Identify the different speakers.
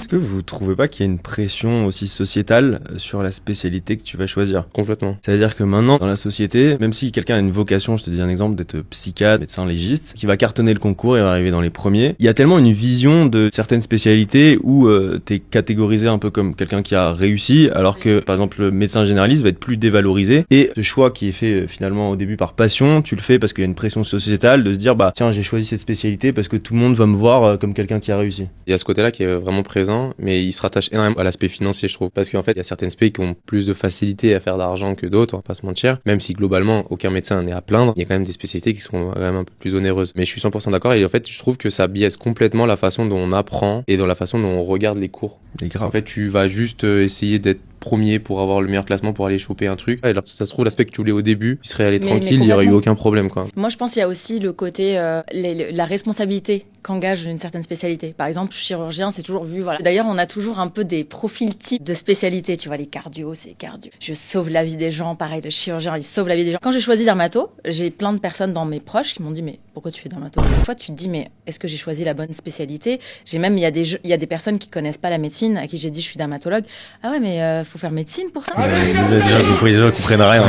Speaker 1: Est-ce que vous trouvez pas qu'il y a une pression aussi sociétale sur la spécialité que tu vas choisir?
Speaker 2: Complètement.
Speaker 1: C'est-à-dire que maintenant, dans la société, même si quelqu'un a une vocation, je te dis un exemple, d'être psychiatre, médecin légiste, qui va cartonner le concours et va arriver dans les premiers, il y a tellement une vision de certaines spécialités où t'es catégorisé un peu comme quelqu'un qui a réussi, alors que, par exemple, le médecin généraliste va être plus dévalorisé. Et ce choix qui est fait finalement au début par passion, tu le fais parce qu'il y a une pression sociétale de se dire, bah tiens, j'ai choisi cette spécialité parce que tout le monde va me voir comme quelqu'un qui a réussi.
Speaker 2: Il y a ce côté-là qui est vraiment présent, mais il se rattache énormément à l'aspect financier, je trouve. Parce qu'en fait, il y a certaines spé qui ont plus de facilité à faire d'argent que d'autres, on va pas se mentir. Même si globalement, aucun médecin n'est à plaindre, il y a quand même des spécialités qui sont quand même un peu plus onéreuses. Mais je suis 100% d'accord et en fait, je trouve que ça biaise complètement la façon dont on apprend et dans la façon dont on regarde les cours.
Speaker 1: C'est grave.
Speaker 2: En fait, tu vas juste essayer d'être premier pour avoir le meilleur classement pour aller choper un truc. Et alors, si ça se trouve, l'aspect que tu voulais au début, il serait allé
Speaker 3: Mais
Speaker 2: tranquille, il n'y aurait eu
Speaker 3: complètement.
Speaker 2: aucun problème, quoi.
Speaker 3: Moi, je pense qu'il y a aussi le côté, la responsabilité qu'engage une certaine spécialité. Par exemple, chirurgien, c'est toujours vu, voilà. D'ailleurs, on a toujours un peu des profils types de spécialités. Tu vois, les cardio, c'est cardio. Je sauve la vie des gens. Pareil, le chirurgien, il sauve la vie des gens. Quand j'ai choisi dermato, j'ai plein de personnes dans mes proches qui m'ont dit, mais pourquoi tu fais dermato? Des fois, tu te dis, mais est-ce que j'ai choisi la bonne spécialité? J'ai même, il y a des personnes qui connaissent pas la médecine, à qui j'ai dit, je suis dermatologue. Ah ouais, mais faut faire médecine pour ça?
Speaker 1: Déjà, vous comprennent rien.